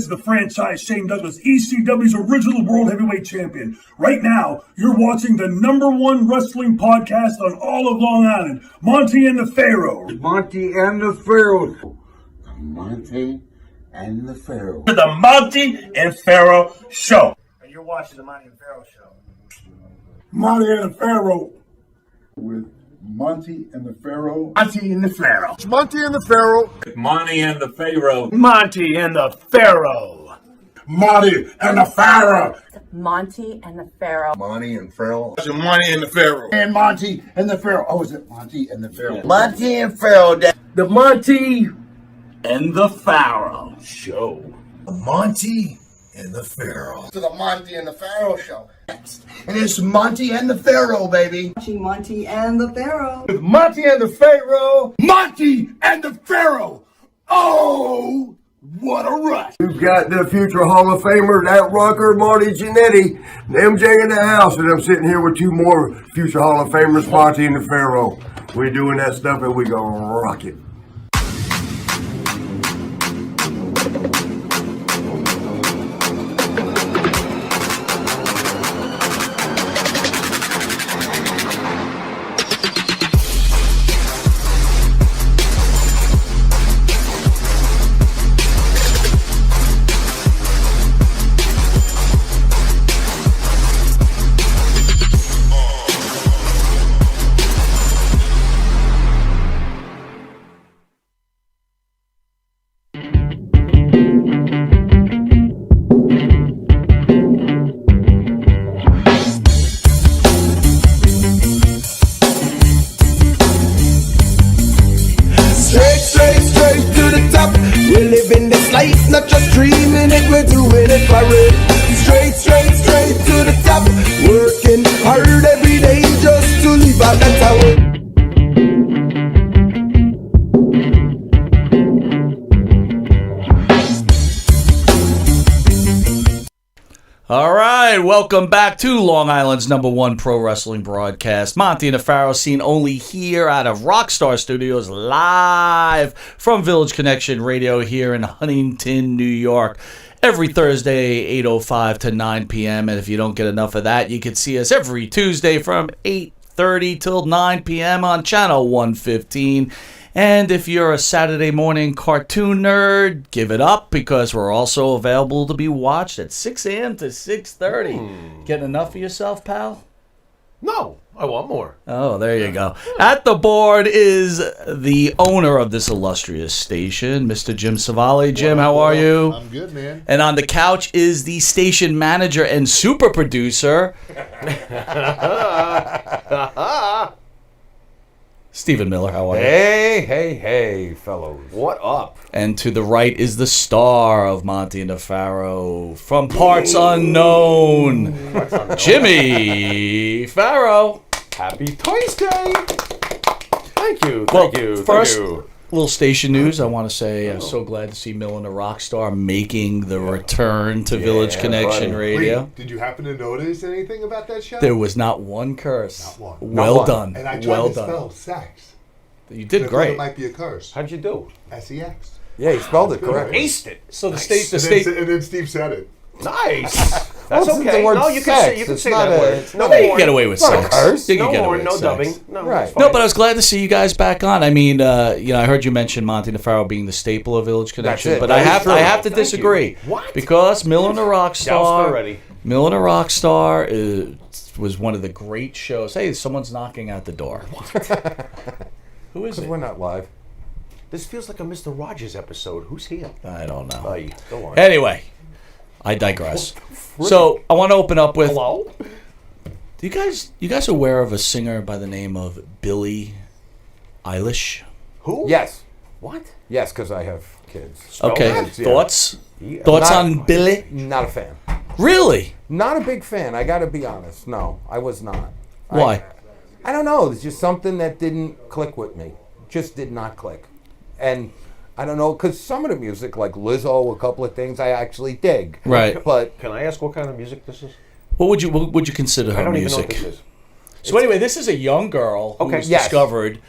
the franchise Shane Douglas, ECW's original World Heavyweight Champion. Right now, you're watching the #1 wrestling podcast on all of Long Island, Monty and the Pharaoh. Monty and the Pharaoh. Monty and the Pharaoh. The Monty and Pharaoh Show. And you're watching the Monty and Pharaoh Show. Monty and the Pharaoh. With Monty and the Pharaoh. Monty and the Pharaoh. Monty and the Pharaoh. Monty and the Pharaoh. Monty and the Pharaoh. Monty and the Pharaoh. Monty and the Pharaoh. Monty and Pharaoh. Monty and the Pharaoh. And Monty and the Pharaoh. Oh, is it Monty and the Pharaoh? Monty and Pharaoh. The Monty and the Pharaoh Show. Monty and the Pharaoh. To the Monty and the Pharaoh Show. And it's Monty and the Pharaoh, baby. Watching Monty and the Pharaoh. With Monty and the Pharaoh. Monty and the Pharaoh. Oh, what a rush. We've got the future Hall of Famer, that rocker, Marty Jannetty, and MJ in the house, and I'm sitting here with two more future Hall of Famers, Monty and the Pharaoh. We're doing that stuff and we gonna rock it. Straight to the top. We're living this life, not just dreaming it, we're doing it for real. Straight to the top. Working hard every day just to live a better way. All right, welcome back to Long Island's #1 pro wrestling broadcast. Monty and the Pharaoh, seen only here out of Rockstar Studios, live from Village Connection Radio here in Huntington, New York. Every Thursday, 8:05 to 9 p.m. And if you don't get enough of that, you can see us every Tuesday from 8:30 till 9 p.m. on Channel 115. And if you're a Saturday morning cartoon nerd, give it up because we're also available to be watched at 6 a.m. to 6:30. Getting enough of yourself, pal? No, I want more. Oh, there you go. At the board is the owner of this illustrious station, Mr. Jim Savali. Jim, how are you? I'm good, man. And on the couch is the station manager and super producer, Stephen Miller. How are you? Hey, fellows. What up? And to the right is the star of Monty and the Pharaoh, from parts unknown, Jimmy Pharaoh. Happy Thursday. Thank you. First, little station news. I want to say I'm so glad to see Mill and the Rockstar making the return to Village Connection Radio. Wait, did you happen to notice anything about that show? There was not one curse. Not one. Well done. And I tried well to done. spell sex. You did I thought great. It might be a curse. How'd you do? S-E-X. Yeah, you spelled it Good. correct. Aced it. So the Nice. state. And then Steve said it. Nice. That's Well, okay. the word No, you can sex. say, you can It's say not that a- word. it's No No, you more. can get away with It's not a sex. curse. You can No get more. away No with dubbing. sex. No, Right. it's No, fine. but I was glad to see you guys back on. I mean, I heard you mention Monty and the Pharaoh being the staple of Village Connection, it. but That I is have true. I have to Thank you. disagree. What? Because Mill and the Doused Rockstar, already. Mill and the Rockstar was one of the great shows. Hey, someone's knocking at the door. Who is Because it? we're not live. This feels like a Mr. Rogers episode. Who's here? I don't know. Hey, go on. Anyway, I digress. So I want to open up with. Hello? You guys aware of a singer by the name of Billie Eilish? Who? Yes. What? Yes, because I have kids. Okay, that? Yeah. thoughts? Yeah. Thoughts Not- on Billie? Not a fan. Really? Not a big fan. I got to be honest. No, I was not. Why? I don't know. It's just something that didn't click with me. Just did not click. And I don't know, because some of the music, like Lizzo, a couple of things I actually dig. Right. But Can I ask what kind of music this is? What would you consider I her don't music? even know what this is. So anyway, this is a young girl who Okay, was yes. discovered.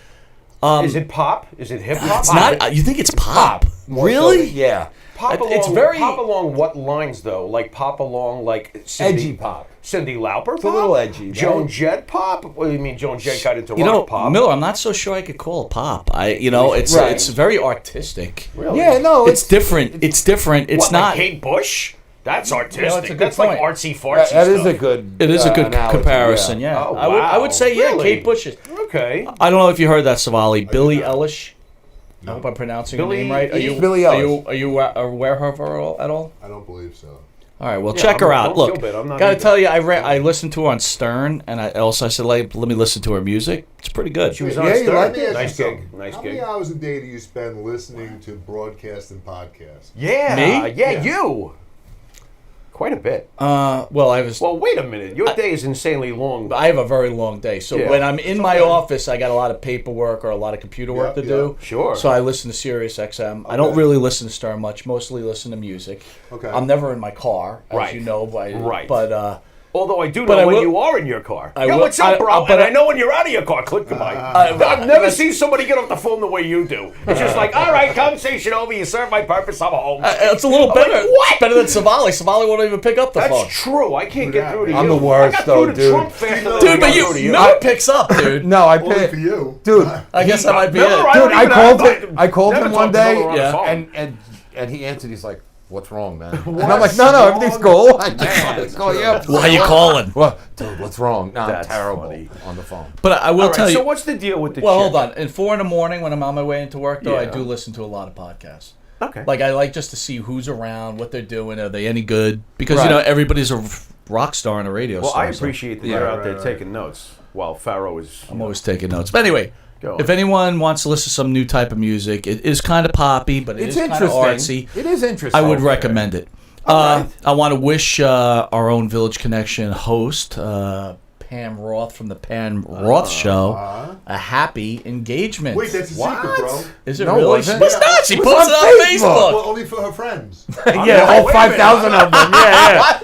Is it pop? Is it hip hop? It's not. You think it's pop? more so Really? than- yeah. Pop along, It's very pop along what lines though? Like pop along like Edgy pop. Cindy Lauper It's pop? a little edgy. Joan right? Jett pop? What do you mean Joan Jett got into You know, rock pop? Miller, I'm not so sure I could call it pop. It's Right. it's very artistic. Really? Yeah, no, It's different. It's different. It's What, not. like Kate Bush? That's artistic. it's a good That's point. like artsy fartsy That is stuff. a good. It is a good analogy, comparison. Yeah, Oh, I would say Really? Kate Bush is. Okay. I don't know if you heard that, Savali. Billie Eilish. I hope I'm pronouncing her Billie name right. Billie Eilish. Are you aware of her at all? I don't believe so. All right, well, Yeah, check her out. don't feel Look, bad, I'm not gotta either. tell you, I listened to her on Stern, and I said, like, let me listen to her music. It's pretty good. She was Yeah, on you Stern. like it? Nice gig. Nice How gig. many hours a day do you spend listening to broadcast and podcasts? Yeah. Me? Yeah, you. Quite a bit. Well, I was. Well, wait a minute. Your day is insanely long. I have a very long day, so Yeah. when I'm in my office, I got a lot of paperwork or a lot of computer work to Yeah, do. Sure. So I listen to Sirius XM. I don't really listen to Stern much. Mostly listen to music. Okay. I'm never in my car, as Right. you know. Right. But Although I do But know I when will- you are in your car. I Yo, will- what's up, bro? but and I I- know when you're out of your car. Click goodbye. I've never seen somebody get off the phone the way you do. It's just like, all right, conversation over. You served my purpose. I'm home. it's a little I'm better. like, what? It's better than Savali. Savali won't even pick up the That's phone. true. I can't get through to you. I'm the worst, I got though, through to dude. Trump faster than I Dude, but got you, through to you. Miller picks up, dude. No, I Only paid. for you. Dude, I guess that might be Miller, it. I don't dude, I even called have- him. I called Never him one talked to day, Miller on the Yeah. phone. and he answered. He's like, "What's wrong, man?" And I'm like, "No, everything's cool. I just wanted to call you up." Why are you calling? Well, dude, what's wrong? No, I'm That's terrible funny. on the phone. But I will All right, tell you. so what's the deal with the Well, chick? hold on. At 4 a.m. when I'm on my way into work, though, I Yeah. do listen to a lot of podcasts. Okay. Like I like just to see who's around, what they're doing, are they any good? Because Right. everybody's a rock star and a radio Well, star. I so appreciate that Yeah, you're out there right. taking notes while Pharaoh is. I'm always taking notes. But anyway, Go if on. anyone wants to listen to some new type of music, it is kind of poppy, but It's it's kind of interesting. artsy. It is interesting. I would recommend it. All right. I want to wish our own Village Connection host, Pam Roth from the Pam Roth Show, a happy engagement. Wait, that's a secret, bro. Is it No, really? wasn't. It's not. She It was posted on it on Facebook. Facebook. Well, only for her friends. Yeah, all wait a 5,000 of them. Yeah,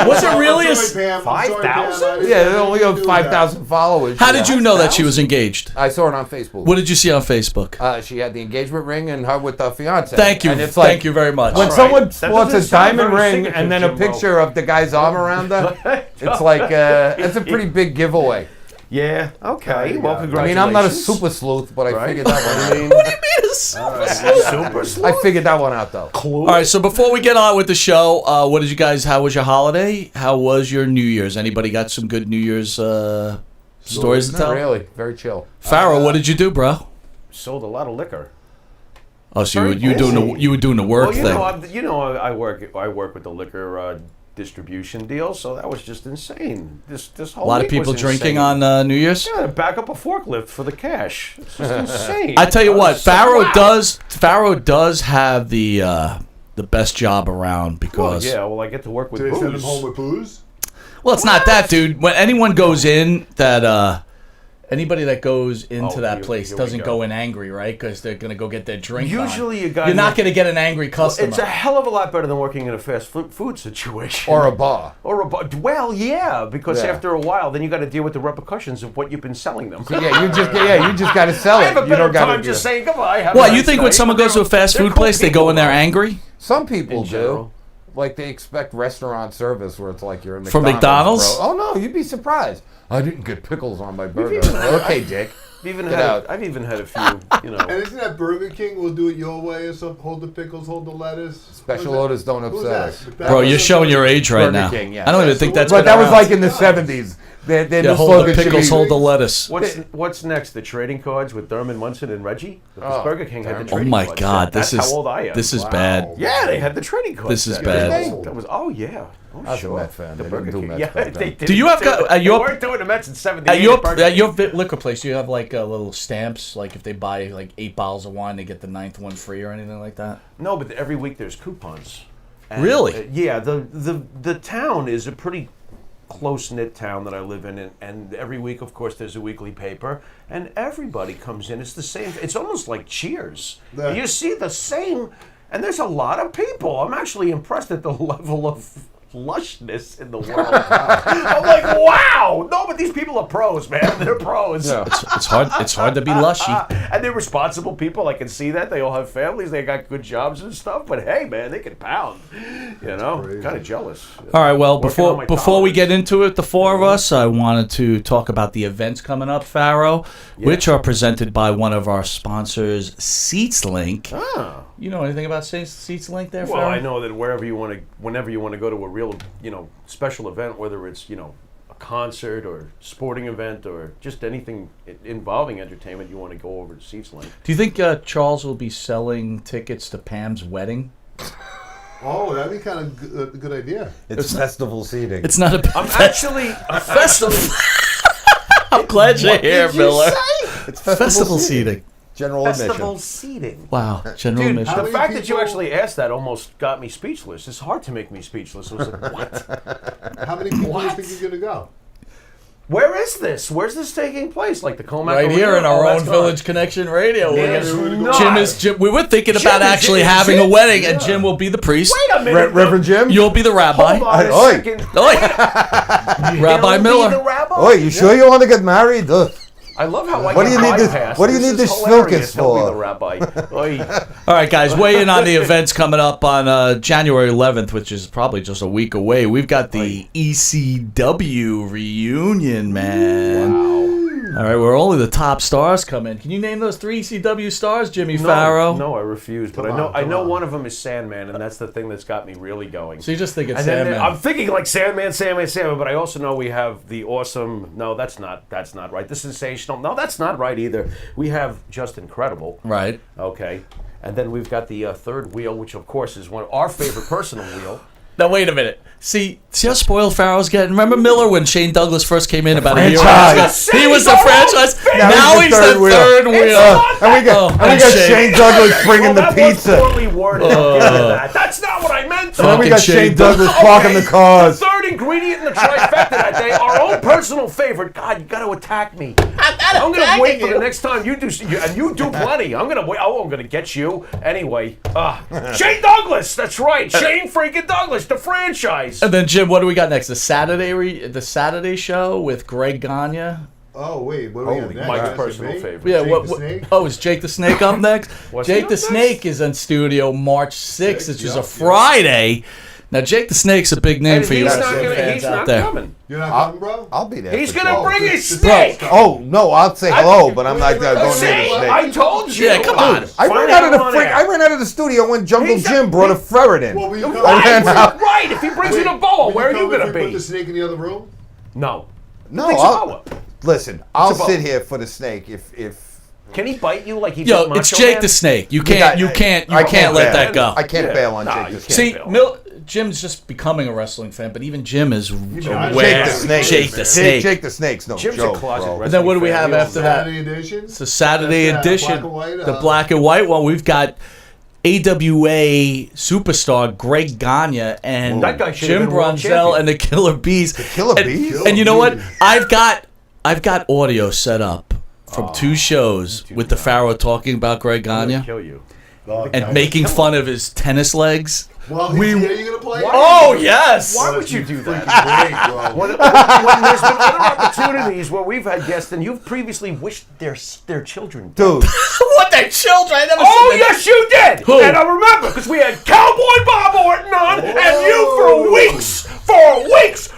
Was it really a? I'm sorry, Pam. I'm sorry, Pam. 5,000? I didn't- yeah. I They only didn't have do 5,000 followers. How did you know that she was engaged? I saw it on Facebook. What did you see on Facebook? She had the engagement ring and her with the fiance. Thank you. And it's like, Thank you very much. When All someone right. That sports doesn't a sound diamond very ring and then a signature, Jimbo. picture of the guy's arm around her, it's like it's a pretty big giveaway. Yeah. Okay. Well, I congratulations. mean, I'm not a super sleuth, but I Right. figured that one out. I mean, super I figured that one out though. All right, so before we get on with the show, what did you guys? How was your holiday? How was your New Year's? Anybody got some good New Year's stories to Not tell? really, very chill. Farrell, what did you do, bro? sold a lot of liquor. Oh, so Very you were doing the work Well, thing. I work with the liquor distribution deal, so that was just insane. This whole A lot of week people was drinking insane. on New Year's. Yeah, to back up a forklift for the cash. It's just insane. I tell you what, was so- Farrow wow. does have the best job around Well, because yeah, well, I get to work with Did they send booze. him home with booze? well, it's not that, dude. When anyone goes in that anybody that goes into Oh, that place here we doesn't go. go in angry, right? Because they're gonna go get their drink. Usually on. you guys- you're not gonna get an angry Well, customer. it's a hell of a lot better than working in a fast food situation. Or a bar. Or a bar. Well, yeah, because Yeah. after a while, then you got to deal with the repercussions of what you've been selling them. Yeah, you just got to sell I it. have a You better don't got time to just saying goodbye. Have a What, nice you think when day. someone goes to a fast They're food cool place, they go in there people, angry? Some people In do. general. Like they expect restaurant service where it's like you're in From McDonald's. McDonald's? Bro. Oh no, you'd be surprised. I didn't get pickles on my burger. even- Okay, Dick. Get out. I've even had a few, you know. And isn't that Burger King will do it your way or something? Hold the pickles, hold the lettuce. Special Who's that? orders don't Who's upset that? us. McDonald's? Bro, you're showing your age right Burger now. King, yeah. I don't even Yeah, think so that's But been that was around. like in the 70s. Their Yeah, new hold the slogan should pickles, be- hold the lettuce. What's next? The trading cards with Thurman Munson and Reggie? Because Oh, Burger King had the damn. Oh trading my cards. God, That's this is how old I am. this is Wow. bad. Yeah, they had the trading cards. This is then. bad. That was yeah. Oh, I was a sure. Met fan. The They Burger didn't do King. Mets Yeah, back then. they did. Do you have got- They your- weren't doing the Mets in '78. At your Burger King. liquor place, do you have like little stamps? Like if they buy like 8 bottles of wine, they get the 9th one free or anything like that? No, but every week there's coupons. And, Really? yeah. The town is a pretty close-knit town that I live in, and every week, of course, there's a weekly paper, and everybody comes in. It's the same. It's almost like Cheers. Yeah. You see the same, and there's a lot of people. I'm actually impressed at the level of lushness in the world. I'm like, wow. No, but these people are pros, man. They're pros. Yeah. It's hard. It's hard to be lushy. And they're responsible people. I can see that. They all have families. They got good jobs and stuff. But hey, man, they can pound. You know, kind of jealous. All right. Well, Working on my before we tolerance. get into it, the four of us, I wanted to talk about the events coming up, Pharaoh, which are presented by one of our sponsors, SeatsLink. Ah. You know anything about SeatsLink there, Well, Pharaoh? I know that whenever you want to go to a real, special event, whether it's, a concert or sporting event or just anything involving entertainment, you want to go over to SeatsLink. Do you think Charles will be selling tickets to Pam's wedding? Oh, that'd be kind of a good idea. It's festival seating. It's not a I'm actually festival. I'm glad you're here, Miller. It's Festival seating. General festival admission. seating. Wow, general Dude, admission. the fact that you actually asked that almost got me speechless. It's hard to make me speechless. I was like, what? How many people do you think you're going to go? Where is this? Where's this taking place? Like the Comac Right here Arena? in our Oh, own that's Village Connection Radio. It's not. Jim. We were thinking about Jim is- actually is having a it? wedding, and Jim will be the priest. Wait a minute. Reverend Jim? You'll be the rabbi. Hold on a Oi. second. Oi. Rabbi He'll be Miller. the rabbi? Oh, you sure you want to get married? Ugh. I love how I What do get you need this- bypassed. what do you need is this hilarious. Snookus He'll be for? the rabbi. Oy. All right, guys, weigh in on the events coming up on January 11th, which is probably just a week away. We've got the ECW reunion, man. Wow. All right, where only the top stars come in. Can you name those 3 ECW stars, Jimmy Farrow? No, I refuse. But Come on, I know come on. one of them is Sandman, and that's the thing that's got me really going. So you just think it's And then Sandman. I'm thinking like Sandman, but I also know we have the awesome. No, that's not right. The sensational. No, that's not right either. We have just incredible. Right. Okay, and then we've got the third wheel, which of course is one of our favorite personal wheel. Now, wait a minute. See how spoiled Pharaoh's getting? Remember Miller when Shane Douglas first came in about a year Franchise. ago? He was the franchise. Now he's the third wheel. And we got Shane Douglas bringing the that pizza. was poorly worded. I'll give you that. That's not what I meant. And then we got Shane Shane Douglas parking the cars. The third ingredient in the trifecta that day, our own personal favorite. God, you got to attack me. I'm going to wait for the next time you do, and you do plenty. I'm going to wait. Oh, I'm going to get you anyway. Shane Douglas. That's right. Shane freaking Douglas, the franchise. And then Jim, what do we got next? The Saturday show with Greg Gagne. Oh, wait. What do we have Holy next? Mike's That's personal me? favorite. Yeah, Jake the Snake? Oh, is Jake the Snake up next? Was he Jake up the next? Snake is in studio March 6th, which is a Yep. Friday. Now, Jake the Snake's a big name And for you he's wrestling not, fans he's out not there. coming. You're not coming, bro? I'll be there. He's for going to sure. bring his Bro, snake. Oh no, I'll say hello, but I'm not going near See, the snake. I told you. Yeah, come on. I Find ran out of on the air. I ran out of the studio when Jungle He's a- Jim brought a ferret in. Well, will you come? Right, ran out. right. If he brings in a boa, where are you going to Put the be? snake in the other room? No. No, Takes a boa. listen. I'll a boa. sit here for the snake if Can he bite you like he Yo, bit it's Macho Jake Man? the Snake. You I can't let bail. that go. I can't Yeah. bail on Nah, Jake you the can't Snake. See, bail. Jim's just becoming a wrestling fan, but even Jim is aware. Jake the Snake. Jake the Snake. Jake the Snake's no Jim's joke, a closet bro. wrestler. And then what do we have after that? Saturday edition? It's a Saturday That's that edition, black and white, the black and white one. We've got AWA superstar Greg Gagne and That guy should have Jim been world Brunzell champion. and the Killer Bees. The Killer Bees? And you know what? I've got audio set up from 2 shows with the Pharaoh talking about Greg I'm Gagne gonna kill you. and making fun of his tennis legs. Well, he's here. You going to play? Oh yes! Why would you do that? Great, bro. When there's been other opportunities where we've had guests and you've previously wished their children dead. Dude, What the children? I never Oh, said that. yes, you did. Who? And I remember because we had Cowboy Bob Orton on, and you for weeks,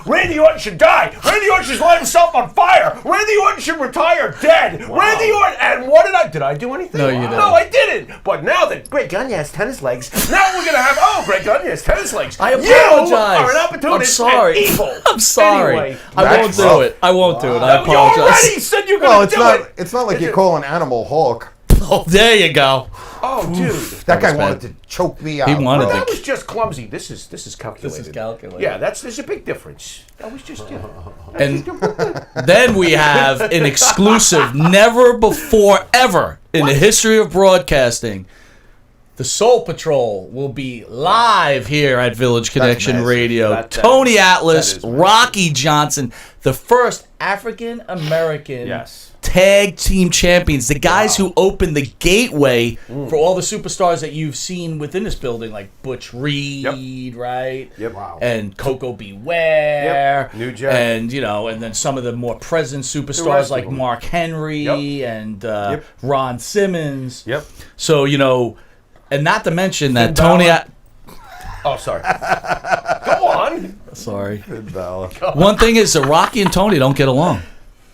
Randy Orton should die. Randy Orton should light himself on fire. Randy Orton should retire dead. Randy Orton, and what did I do anything? No, you didn't. No, I didn't. But now that Greg Gagne has tennis legs, now we're gonna have Greg Gagne has tennis legs. I You apologize. are an opportunist I'm sorry. and evil. I'm sorry. Anyway, I won't do it. I won't do it. I you apologize. already said you're well, gonna do it. it's not like you call an animal Hawk. Oh, there you go. Oh, dude. That guy was wanted bad. to choke me out. He wanted bro. to. That was just clumsy. This is calculated. This is calculated. Yeah, there's a big difference. That was just And then we have an exclusive, never before ever in the history of broadcasting. The Soul Patrol will be live here at Village Connection massive. Radio. That Tony is Atlas, massive. Rocky Johnson, the first African American Yes. tag team champions, the guys who opened the gateway for all the superstars that you've seen within this building, like Butch Reed, right? Yep. Wow. And Coco Beware. Yep. New Jack. And, and then some of the more present superstars like Mark Henry and Ron Simmons. Yep. So, and not to mention that Tony... Oh, sorry. Go on. Sorry. One thing is that Rocky and Tony don't get along.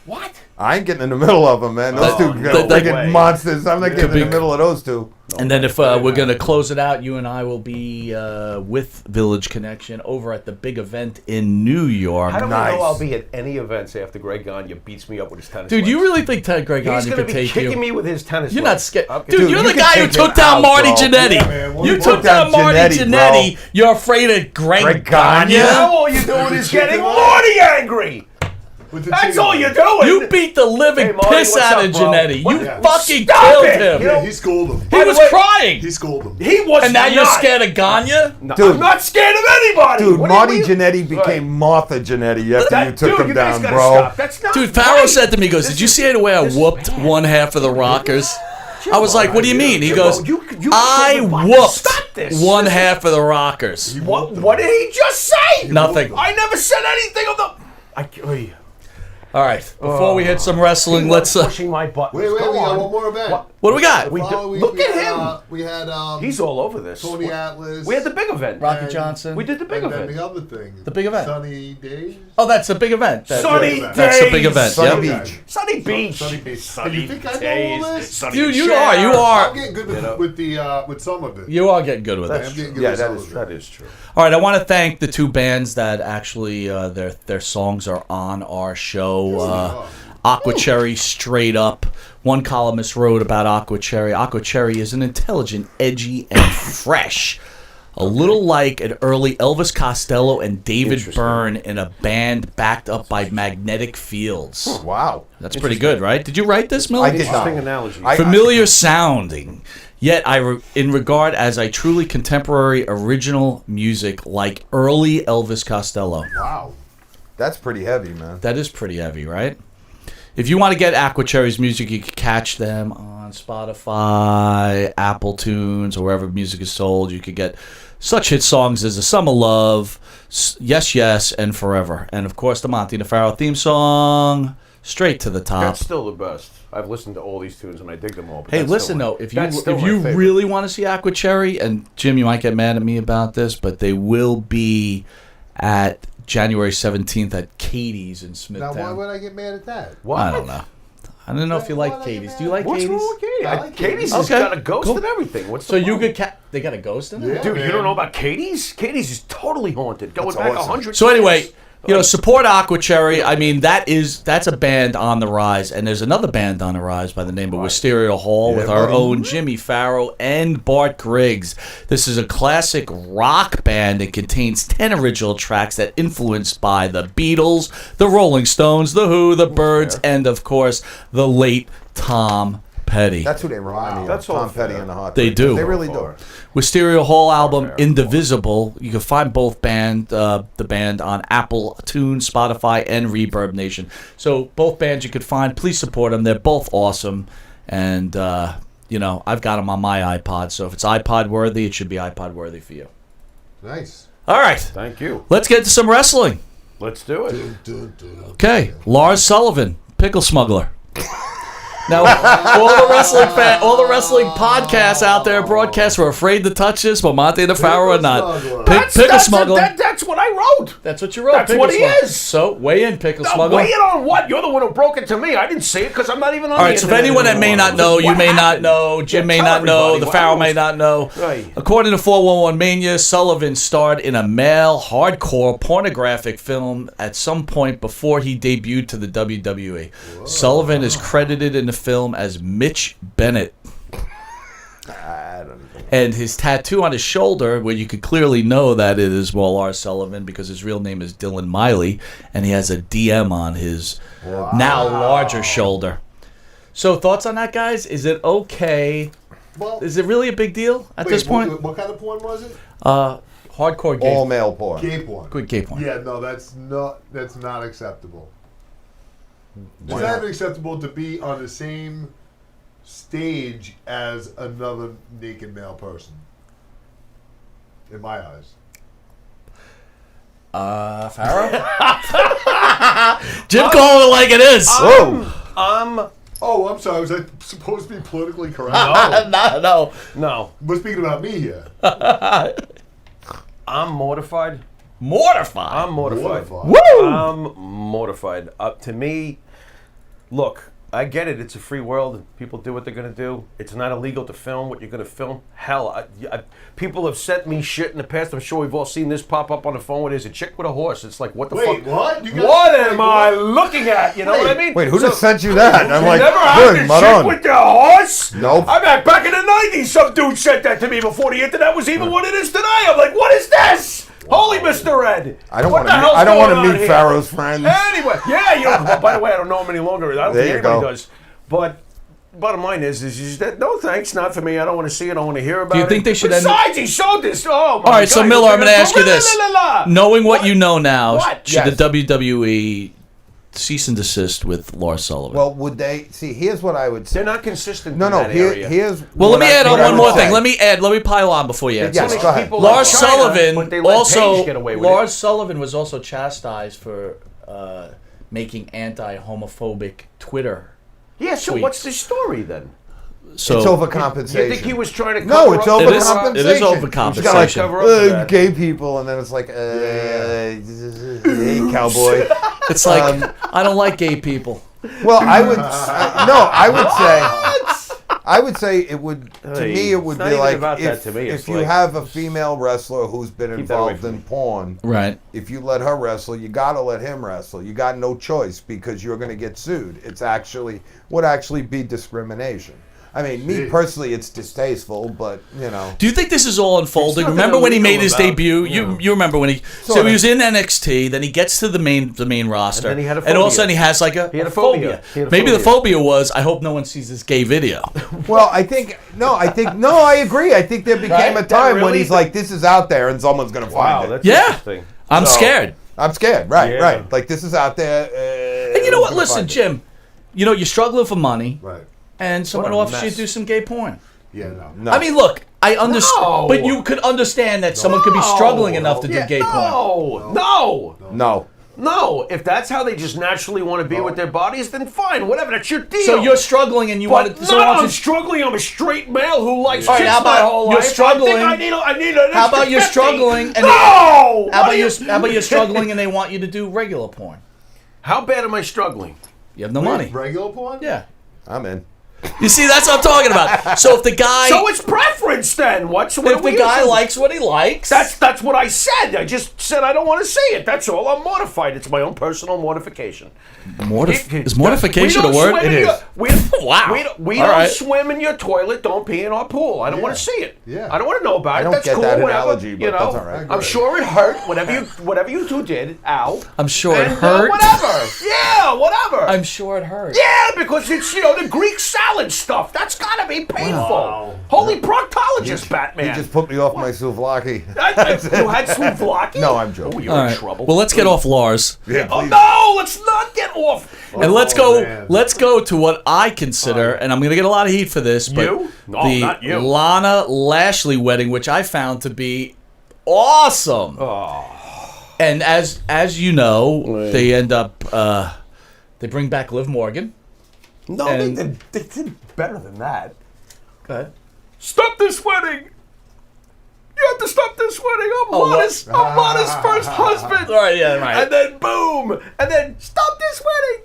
What? I ain't getting in the middle of them, man. Those two freaking monsters. I'm not getting in the middle of those two. And then if we're going to close it out, you and I will be with Village Connection over at the big event in New York. How do we know I'll be at any events after Greg Gagne beats me up with his tennis Dude, legs? you really think Greg Gagne He's could take you? He's going to be kicking me with his tennis You're legs. not scared. Okay. Dude, you're the guy who took down Marty Jannetty. Yeah, you took down Marty Jannetty. You're afraid of Greg Gagne? Now all you're doing is getting Marty angry. That's all you're doing. You beat the living piss out of Jannetty. You fucking Stop killed it. him. Yeah, he schooled him. He was crying. He schooled him. He was And now not. you're scared of Gagne? No, Dude. I'm not scared of anybody. Dude, What Marty do you- Jannetty became Martha Jannetty after you took him you guys down, gotta bro. Stop. That's not Dude, Farrell right. said to me, he goes, did you see the way I whooped one half of the Rockers? I was like, what do you mean? He goes, I whooped one half of the Rockers. What did he just say? Nothing. I never said anything of the... All right, before we hit some wrestling, let's... pushing my buttons. Wait, we Go got on. one more event. What do we got? Look at him. We had He's all over this. Tony Atlas. We had the big event. Rocky Johnson. We did the big and event. then the other thing. The big event. Sunny Days. Oh, that's a big event. Sunny Days. That's the big event. Sunny Yep. Beach. Sunny Beach. Sunny Beach. Sunny you think I know days. all this? Sunny Dude, you Chair. are. I'm getting good with some of it. You are getting good with I'm it. getting good Yeah, with that some is of true. it. That is true. All right, I want to thank the two bands that actually their songs are on our show. Aqua Cherry, Straight Up. One columnist wrote about Aqua Cherry. Aqua Cherry is an intelligent, edgy, and fresh. A little like an early Elvis Costello and David Byrne in a band backed up by magnetic fields. Wow. That's pretty good, right? Did you write this, Miller? I did not. Interesting analogy. Familiar sounding, yet in regard as a truly contemporary original music like early Elvis Costello. Wow. That's pretty heavy, man. That is pretty heavy, right? If you want to get Aqua Cherry's music, you can catch them on Spotify, Apple Tunes, or wherever music is sold. You could get such hit songs as A Summer Love, Yes, Yes, and Forever. And, of course, the Monty Nefaro theme song, Straight to the Top. That's still the best. I've listened to all these tunes and I dig them all. But Hey, that's listen, still though, if that's still my you favorite. really want to see Aqua Cherry, and Jim, you might get mad at me about this, but they will be at January 17th at Katie's in Now, Smithtown. why would I get mad at that? What? I don't know. I don't know if you Why like would I get Katie's. mad? Do you like What's Katie's? wrong with Katie? I like Katie's Katie's. has Okay, got a ghost cool. and everything. What's So the you problem? could they got a ghost in it? Yeah. Dude, you man. don't know about Katie's? Katie's is totally haunted. Going That's back awesome. 100 So anyway, years. support Aqua Cherry. I mean, that's a band on the rise, and there's another band on the rise by the name of Wisteria Hall with our own Jimmy Farrow and Bart Griggs. This is a classic rock band. It contains 10 original tracks that influenced by the Beatles, the Rolling Stones, the Who, the Byrds, and of course the late Tom Petty. That's who they remind me of. That's all Tom Petty fair. and the Hot They Breakers. do. They really do. Wisteria Hall album Indivisible. You can find both the band on Apple Tunes, Spotify, and Reverb Nation. So both bands you could find. Please support them. They're both awesome, and I've got them on my iPod. So if it's iPod worthy, it should be iPod worthy for you. Nice. All right, Thank you. let's get to some wrestling. Let's do it. Okay, Lars Sullivan, Pickle Smuggler. Now, all the wrestling podcasts out there, broadcasts, were afraid to touch this, but Monte and Farrow are not. Pickle Smuggler. That's what I wrote. That's what you wrote. That's Pickle what he Smuggler. is. So, weigh in, Pickle No, Smuggler. weigh in on what? You're the one who broke it to me. I didn't see it because I'm not even on All the right, so if internet anyone that may anymore. not know, you What may not happened? know, Jim may Tell not know, everybody the what Farrow I may was- not know. Right. According to 411 Mania, Sullivan starred in a male hardcore pornographic film at some point before he debuted to the WWE. Sullivan is credited in the film as Mitch Bennett. And his tattoo on his shoulder, where you could clearly know that it is Lars Sullivan because his real name is Dylan Miley, and he has a DM on his now larger shoulder. So thoughts on that, guys? Is it okay? Well, Is it really a big deal at this point? What kind of porn was it? Hardcore gay. All male porn. Gay porn. Good gay porn. Yeah, no, that's not acceptable. Is that acceptable to be on the same stage as another naked male person? In my eyes. Pharaoh? Jim calling it like it is. Oh, I'm sorry. Was I supposed to be politically correct? No. We're speaking about me here. I'm mortified. Mortified. I'm mortified. Woo! I'm mortified. To me, look, I get it. It's a free world. And people do what they're going to do. It's not illegal to film what you're going to film. Hell, people have sent me shit in the past. I'm sure we've all seen this pop up on the phone. Where there's a chick with a horse. It's like, what the fuck? Wait, what? What am I looking at? You know what I mean? Wait, who just sent you that? I'm like, never had good, this Maron. chick with the horse? Nope. I mean, back in the 90s, some dude sent that to me before the internet was even what it is today. I'm like, what is this? Holy Mr. Ed. I don't What want to. the hell's I don't want going to on meet here? Pharaoh's friends. Anyway, yeah, well, by the way, I don't know him any longer. I don't There think you anybody go. does. But bottom line is that no thanks, not for me. I don't want to see it. I don't want to hear about it. Do you think they should end? Besides, he showed this. Oh my All right, so God, Miller, he I'm was going to ask you la, this: la, la, la. knowing what you know now, What? should Yes. the WWE cease and desist with Lars Sullivan? Well, would they see? Here's what I would say. They're not consistent. No, in no. that area. Here's. well, let what me add on what I one would more say. thing. Let me pile on before you answer. Yes, this. go ahead. People like Lars China, Sullivan but they let also Paige get away with Lars it. Sullivan was also chastised for making anti-homophobic Twitter. Yeah, so tweets. what's the story then? So It's overcompensation. You think he was trying to No, cover it's up? It is- overcompensation. it is You overcompensation. got like Cover up for that. gay people, and then it's like, hey, cowboy. it's like I don't like gay people. Well, I would say it would. To Hey, me, it would it's not be even like about that if, to me. It's if you like- have a female wrestler who's been Keep that away involved from in me. porn, Right. if you let her wrestle, you got to let him wrestle. You got no choice because you're going to get sued. It's actually would actually be discrimination. I mean, me personally, it's distasteful, but you know. Do you think this is all unfolding? nothing Remember when he illegal made his about- debut? You remember when he Sorta. he was in NXT, then he gets to the main roster, then he had a and all of a phobia. sudden he has like a He had a phobia. phobia. He had a Maybe the phobia. phobia was I hope no one sees this gay video. Well, I agree. I think there became Right? a That time when really- he's like, "This is out there, and someone's going to Wow, find it." that's Yeah. interesting. I'm So- scared. I'm scared. Right, Yeah. right. Like this is out there. And you know what? gonna Listen, find it. Jim. You know you're struggling for money, Right. and someone What a offers you mess. to do some gay porn. Yeah, no. No. I mean, look, I understand, No. but you could understand that someone could be struggling enough to do gay porn. No. If that's how they just naturally want to be with their bodies, then fine, whatever. That's your deal. So you're struggling, and you But want to. I'm struggling. I'm a straight male who likes All right, chicks how my about whole you're life. struggling- I think I need an How extra about you're 50. struggling? And No. How What are you- about you're struggling, and they want you to do regular porn? How bad am I struggling? You have no money. Regular porn? Yeah. I'm in. You see, that's what I'm talking about. So if the guy, So it's preference then. What if the guy likes. likes what he likes, That's what I said. I just said I don't want to see it. That's all. I'm mortified. It's my own personal mortification. is mortification a word? It is. Wow. We All don't right. swim in your toilet. Don't pee in our pool. I don't want to see it. Yeah. I don't want to know about I it. don't That's get cool. that whatever. analogy, but you know, that's all right. I'm sure it hurt. Whatever you two did. Ow. I'm sure it And, hurt. whatever. Yeah. Whatever. I'm sure it hurt. Yeah, because it's the Greek salad stuff. That's gotta be painful. Wow. Holy proctologist, Batman. He just put me off my souvlaki. You had souvlaki? No, I'm joking. Oh, you're All in right. trouble. Well, let's get off Lars, Yeah, Oh please. no! Let's not get off. and let's go. man. Let's go to what I consider, and I'm going to get a lot of heat for this, but You? No, the not you. Lana Lashley wedding, which I found to be awesome. Oh. And as you know, they end up they bring back Liv Morgan. No, And- they did better than that. Go ahead. Stop this wedding! You have to stop this wedding. I'm Oh, what? Lana's first husband. All right, yeah, right. And then boom, and then stop this wedding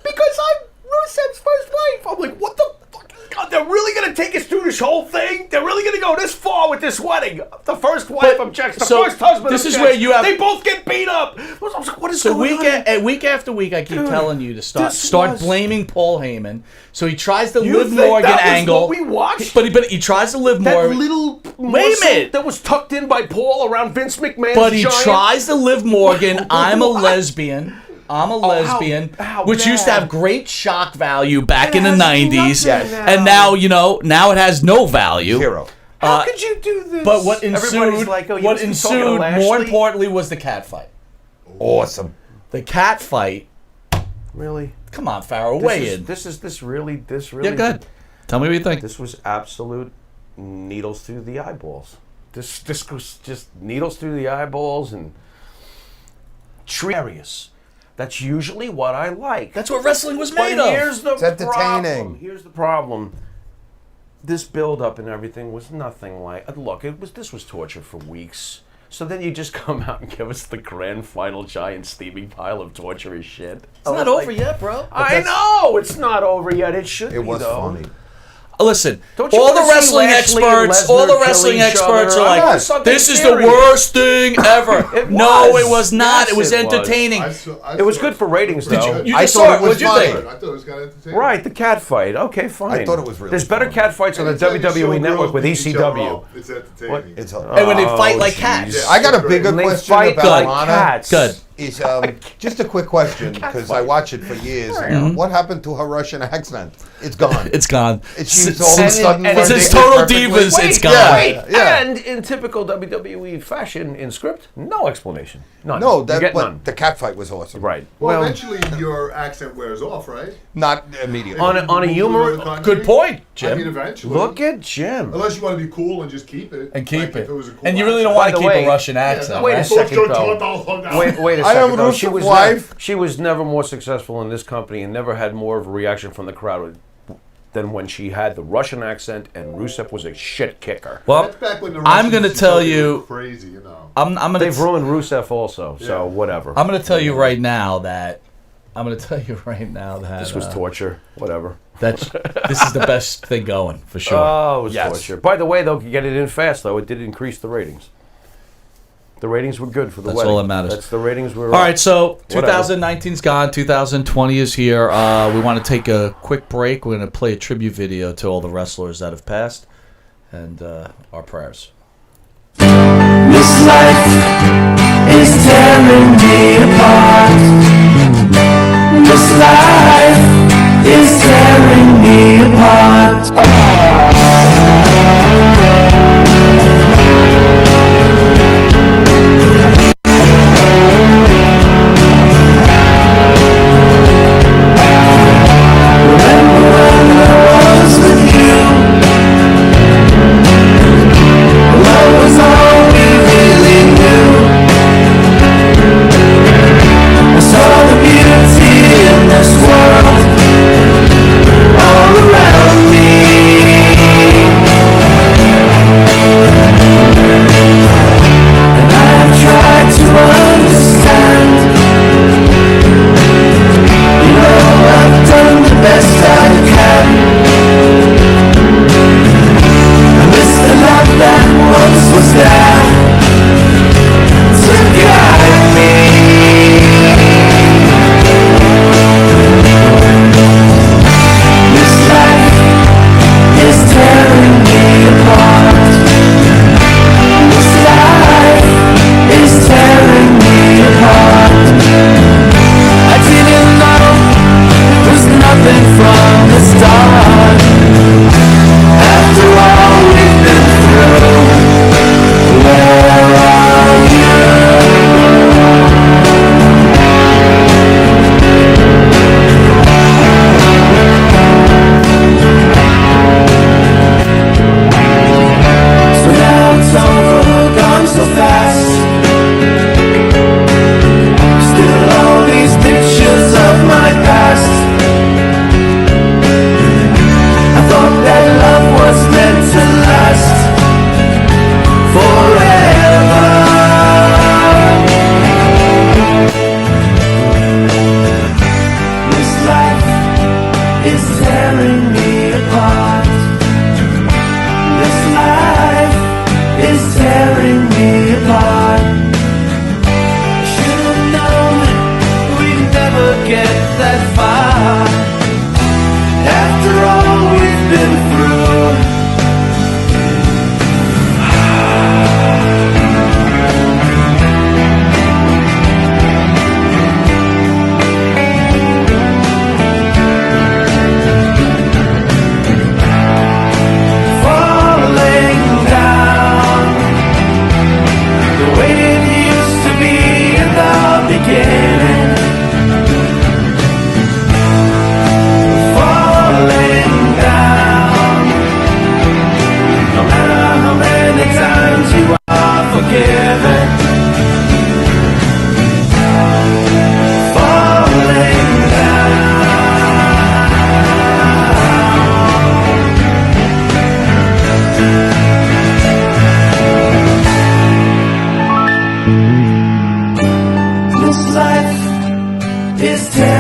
because I'm Rusev's first wife. I'm like, what the fucking God? They're really gonna take us through this whole thing? They're really gonna go this far with this wedding? The first wife objects. The so first husband this is objects. where you have- They both get beat up. I was like, what is So going on? week after week, I keep telling you to start this was- blaming Paul Heyman. So he tries the You Liv think Morgan that was angle. what we watched? But he tries to Liv That Morgan. little Wait a morsel minute. that was tucked in by Paul around Vince McMahon's But he giant. tries to Liv Morgan. I'm a What? lesbian. I'm a lesbian, how which used to bad. have great shock value back It in the has 90s, nothing and now now it has no value. Zero. How could you do this? But what Everybody's ensued, like, oh, you what must be talking to ensued more Lashley? importantly, was the cat fight. Awesome. The cat fight Really? Come on, Farrell, weigh in. This really. Yeah, good. Tell me what you think. This was absolute needles through the eyeballs. This was just needles through the eyeballs and hilarious. That's usually what I like. That's what wrestling was made But of. here's the It's entertaining. problem. Here's the problem. This build-up and everything was nothing like. Look, this was torture for weeks. So then you just come out and give us the grand final giant steaming pile of torturous shit. It's not over yet, bro. I know it's not over yet. It should be. It was though. funny. Listen, Don't you all the wanna see wrestling Lashley and experts, Lesnar all the kill wrestling each experts other? are I want like, something this is serious. the worst thing ever. No, it was not. Yes, it was it was. entertaining. It was good for ratings, though. You I just thought saw it it. was What'd you funny. think? I thought it was kind of entertaining. Right, the cat fight. Okay, fine. I thought it was really There's better funny. cat fights on the Anytime you show WWE Network girls with beating each other ECW. up, It's entertaining. It's And when they fight like jeez. cats. I got a bigger When they question fight about like Lana. cats. Good. Is just a quick question because I watch it for years. What happened to her Russian accent? It's gone. It's gone. She's all of a sudden. and It's learning his it total perfectly. divas. It's gone. Yeah. And in typical WWE fashion, in script, no explanation. None. No, You that get but none. the cat fight was awesome. Right. Well, eventually your accent wears off, right? Not immediately. On a humor. Good point, I mean, Jim. eventually. Look at Jim. Unless you want to be cool and just keep it. And keep Like, it. if was a cool And you really don't accent. want to By the keep a way- Russian accent. Wait a right? second, though. Wait a I am second, though. Russian wife. She was never more successful in this company and never had more of a reaction from the crowd than when she had the Russian accent and Rusev was a shit kicker. Well, That's back when the I'm going to Russians tell used to you. go crazy, you know. I'm going to. They've ruined Rusev also, so Yeah. whatever. I'm going to tell you right now that. This was torture. Whatever. This is the best thing going for sure. Oh, it was Yes. torture. By the way, though, you get it in fast, though. It did increase the ratings. The ratings were good for the That's wedding. all that matters. That's the ratings were. All right, so Whatever. 2019's gone. 2020 is here. We want to take a quick break. We're going to play a tribute video to all the wrestlers that have passed, and our prayers. This life is tearing me apart. This life is tearing me apart. Remember when I was with you? Love was all we really knew. I saw the beauty in this world all around me.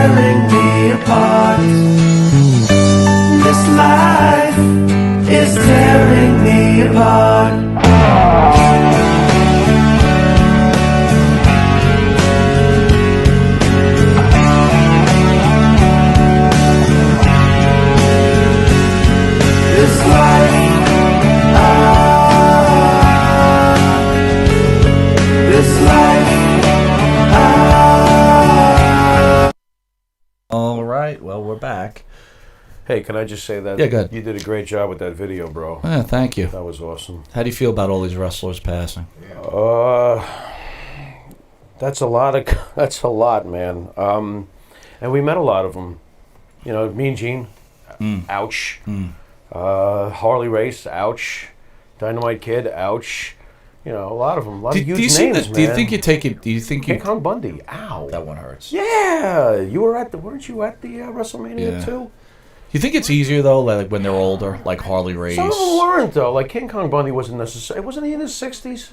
tearing me apart. This life is tearing me apart. This life, this life. All right, well, we're back. Hey, can I just say that? Yeah, go ahead. You did a great job with that video, bro. Yeah, thank you. That was awesome. How do you feel about all these wrestlers passing? That's a lot, man. And we met a lot of them. You know, me and Gene, ouch. Harley Race, ouch. Dynamite Kid, ouch. You know, a lot of them. A lot of huge names, man. Do you think you take it? Do you think King Kong Bundy, ow. That one hurts. Yeah, weren't you at the WrestleMania too? You think it's easier though, like when they're older, like Harley Race? Some of them weren't though. Like King Kong Bundy wasn't necessary. Wasn't he in his 60s?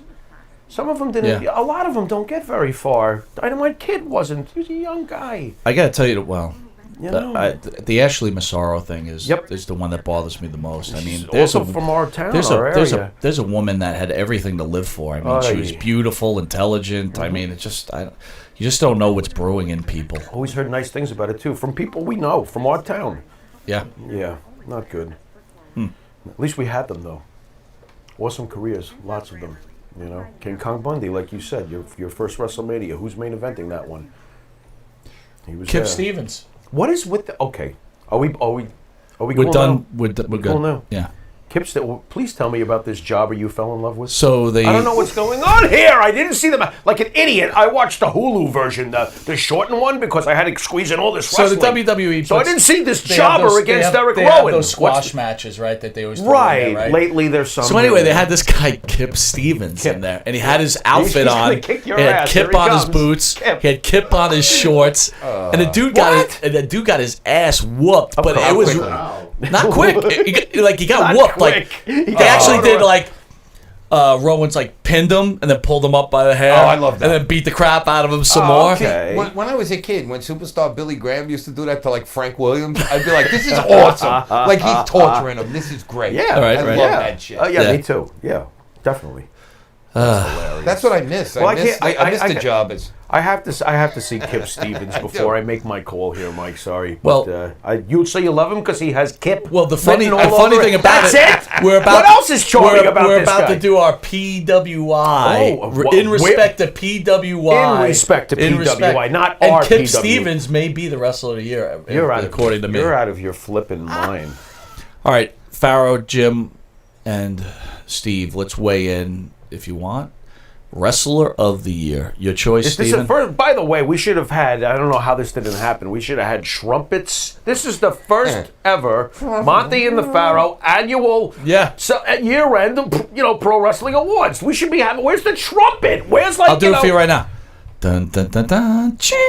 Some of them didn't. Yeah. A lot of them don't get very far. Dynamite Kid wasn't. He was a young guy. I gotta tell you, well, You know. the Ashley Massaro thing is the one that bothers me the most. I mean, there's also from our town, there's our a there's a woman that had everything to live for. I mean, she was beautiful, intelligent. I mean, it's just you just don't know what's brewing in people. Always heard nice things about it too from people we know from our town. Yeah. Yeah, not good. At least we had them though. Awesome careers, lots of them. You know, King Kong Bundy, like you said, your first WrestleMania. Who's main eventing that one? He was Kip there. Stevens. What is with the? Okay, are we We're cool done. now? We're good. Cool now. Yeah. Kip, please tell me about this jobber you fell in love with. So I don't know what's going on here. I didn't see them like an idiot. I watched the Hulu version, the shortened one, because I had to squeeze in all this wrestling. So the WWE. So I didn't see this jobber against Eric They Rowan. have those squash matches, right? That they always throw in Right. there, right. Lately, there's some. So anyway, they had this guy Kip Stevens in there, and he had his outfit He's on. gonna kick your He had ass. Kip Here he on his comes. boots. Kip. He had Kip on his shorts, and the dude got his ass whooped. But it was not quick. He got Not whooped. quick. They actually did like. Rowan's like pinned him and then pulled him up by the hair. Oh, I love that. And then beat the crap out of him some more. Okay. When I was a kid, when superstar Billy Graham used to do that to like Frank Williams, I'd be like, "This is awesome!" Like he's torturing him. This is great. Yeah, right, I right. love that shit. Me too. Yeah, definitely. That's what I miss. Well, I miss the jobbers. I have to see Kip Stevens before I make my call here, Mike. Sorry. Well- But, you say you love him because he has Kip. Well, the written all over funny thing it. about That's it, it. What else is charming about we're this about guy? to do our PWI in respect to PWI. In respect to PWI, not and our Kip PW. Stevens may be the wrestler of the year, according to me. You're out of your flipping mind. All right, Pharaoh, Jim, and Steve, let's weigh in if you want. Wrestler of the year, your choice, Steven. By the way, we should have had, I don't know how this didn't happen, we should have had trumpets. This is the first ever Monty and the Pharaoh annual year-end pro wrestling awards. We should be having, where's the trumpet? Where's like, I'll do it for you right now. Dun, dun, dun, dun, ching.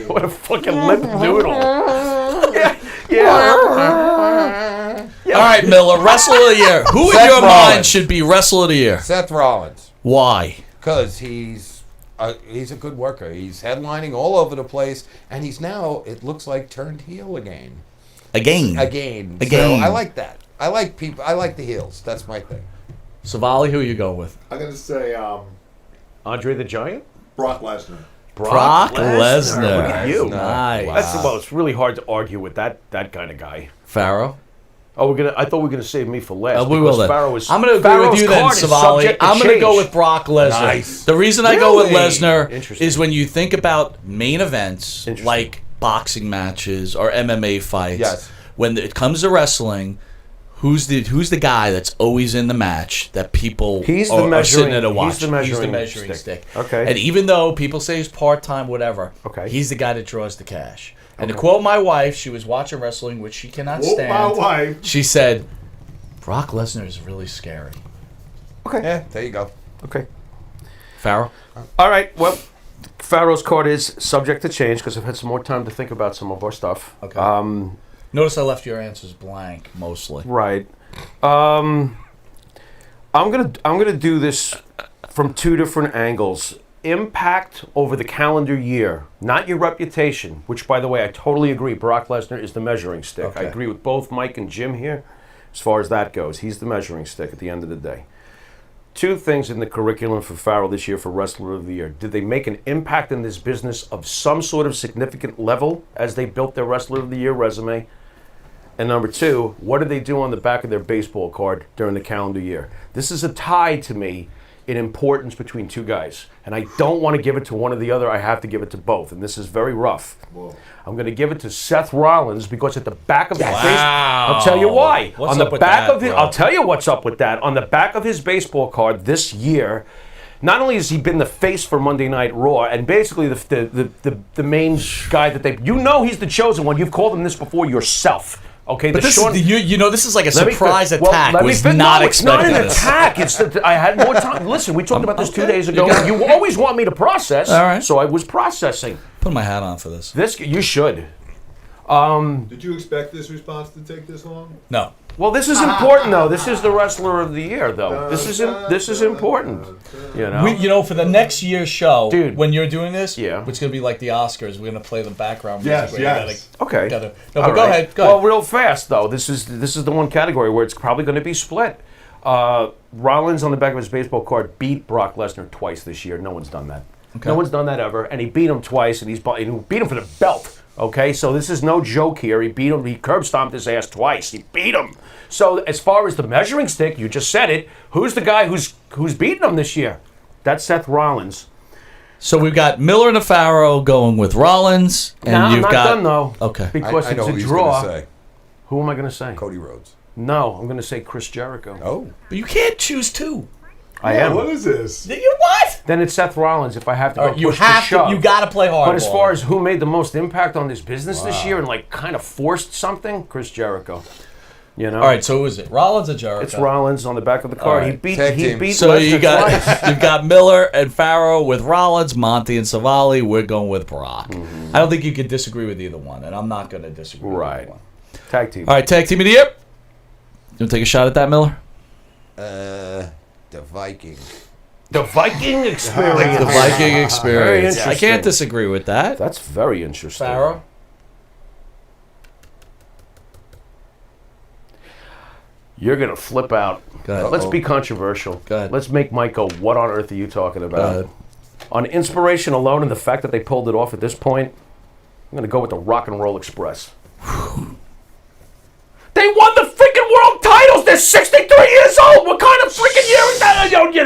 What a fucking limp noodle. Yeah. All right, Miller, Wrestler of the Year. Who in your mind should be Wrestler of the Year? Seth Rollins. Why? Because he's a good worker. He's headlining all over the place, and he's now, it looks like, turned heel again. Again. So I like that. I like people. I like the heels. That's my thing. Savali, who you go with? I'm going to say Andre the Giant? Brock Lesnar. Brock Lesnar. Look at you. Nice. It's really hard to argue with that kind of guy. Pharaoh? Oh, I thought we were gonna save me for last. We will then. I'm going to agree Pharaoh's with you then, card is Savali. subject to I'm going to go change. with Brock Lesnar. Nice. The reason I go with Really? Lesnar Interesting. is when you think about main events like boxing matches or MMA fights. Yes. When it comes to wrestling, who's the guy that's always in the match that people are sitting there to watch? He's the measuring stick. Okay. And even though people say he's part-time, whatever, he's the guy that draws the cash. And to quote my wife, she was watching wrestling, which she cannot stand. My wife. She said, Brock Lesnar is really scary. Okay. Yeah, there you go. Okay. Pharaoh? All right. Well, Pharaoh's card is subject to change because I've had some more time to think about some of our stuff. Okay. Notice I left your answers blank mostly. Right. I'm gonna do this from two different angles. impact over the calendar year, not your reputation, which, by the way, I totally agree. Brock Lesnar is the measuring stick. I agree with both Mike and Jim here as far as that goes. He's the measuring stick at the end of the day. Two things in the curriculum for Farrell this year for Wrestler of the Year. Did they make an impact in this business of some sort of significant level as they built their Wrestler of the Year resume? And number two, what did they do on the back of their baseball card during the calendar year? This is a tie to me in importance between two guys. And I don't want to give it to one or the other. I have to give it to both. And this is very rough. Whoa. I'm going to give it to Seth Rollins because at the back of his I'll tell you why. What's on the up with back that, of his, bro? I'll tell you what's up with that. On the back of his baseball card this year, not only has he been the face for Monday Night Raw and basically the main guy that they, he's the chosen one. You've called him this before yourself. Okay, but this is this is like a surprise attack. Was not expecting it's not an this. attack. It's that I had more time. Listen, we talked about this 2 days ago. You always want me to process. All right. So I was processing. Put my hat on for this. This you should. Did you expect this response to take this long? No. Well, this is important though. This is the Wrestler of the Year though. This is important. For the next year's show, dude, when you're doing this, yeah, which is gonna be like the Oscars. We're gonna play the background music. music. Yes. Okay. No, but go ahead. Well, real fast though. This is the one category where it's probably going to be split. Rollins on the back of his baseball card beat Brock Lesnar twice this year. No one's done that. Okay. No one's done that ever, and he beat him twice, and he beat him for the belt. Okay, so this is no joke here. He beat him. He curb stomped his ass twice. He beat him. So as far as the measuring stick, you just said it. Who's the guy who's beaten him this year? That's Seth Rollins. So we've got Miller and Faro going with Rollins, and I'm not done though. Okay, because I know it's who a he's draw. gonna say. Who am I going to say? Cody Rhodes. No, I'm going to say Chris Jericho. Oh, but you can't choose two. I am. What is this? You what? Then it's Seth Rollins. If I have to go, you push have to shove. to. You got to play hardball. But as far as who made the most impact on this business this year and like kind of forced something, Chris Jericho. All right. So who is it? Rollins or Jericho? It's Rollins on the back of the card. Right. He beat. So Lesnar you got twice. you've got Miller and Faro with Rollins, Monty and Savali. We're going with Brock. Mm-hmm. I don't think you could disagree with either one, and I'm not going to disagree. With either one. Tag team. All right, tag team of the year. You want to take a shot at that, Miller? the Viking. The Viking experience. The Viking Very experience. interesting. I can't disagree with that. That's very interesting. Faro? You're going to flip out. Go ahead. Let's be controversial. Go ahead. Let's make Mike go, what on earth are you talking about? Go ahead. On inspiration alone and the fact that they pulled it off at this point, I'm going to go with the Rock and Roll Express. They won the freaking world titles. They're 63 years old. What kind of freaking year is that?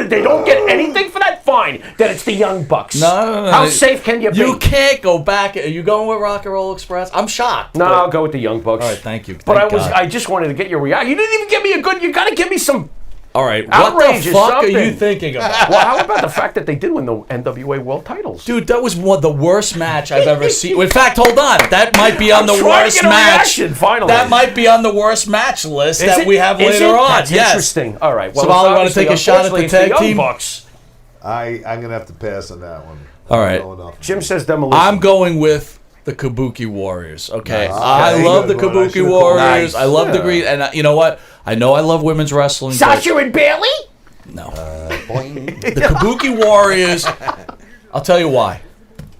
They don't get anything for that. Fine. Then it's the Young Bucks. No. How safe can you be? You can't go back. Are you going with Rock and Roll Express? I'm shocked. No, I'll go with the Young Bucks. All right, thank you. But Thank God. I just wanted to get your reaction. You didn't even give me a good. You got to give me some. All right, what the outrageous fuck are something. you thinking about? Well, how about the fact that they did win the NWA World Titles? Dude, that was the worst match I've ever seen. In fact, hold on. That might be on the trying to worst get a match. reaction, finally. That might be on the worst match list that we have Is later it? on. That's Yes. interesting. All right. Well, So, Molly, want to obviously, take a shot at the unfortunately, it's tag Young team? Bucks. I'm gonna have to pass on that one. All right. Jim says demolition. I'm going with the Kabuki Warriors. Okay, Nice. I Okay, love the good one. I Kabuki should've called Warriors. Nice. I love the green, and you know what? I know I love women's wrestling. Sasha and Bailey? No. Boing. The Kabuki Warriors, I'll tell you why.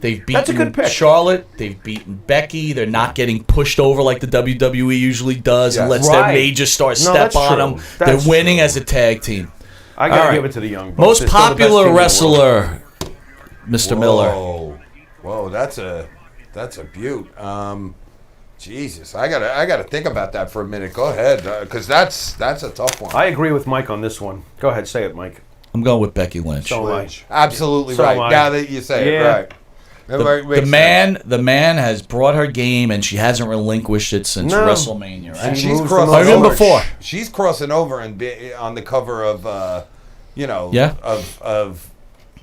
They've That's a good beaten pick. Charlotte. They've beaten Becky. They're not getting pushed over like the WWE usually does and Yes. lets their Right. major stars No, step that's on true. them. That's They're winning true. as a tag team. I gotta All right. give it to the Young Bucks. Most They're still the best team popular in the world. wrestler, Mr. Miller. Whoa, that's a beaut. Jesus, I gotta think about that for a minute. Go ahead, because that's a tough one. I agree with Mike on this one. Go ahead, say it, Mike. I'm going with Becky Lynch. So am I. Absolutely So right. am I. Now that you say Yeah. it, right. The man has brought her game, and she hasn't relinquished it since No. WrestleMania. Right? She's moves crossing them Even over. before. She's crossing over and be on the cover of, Yeah. of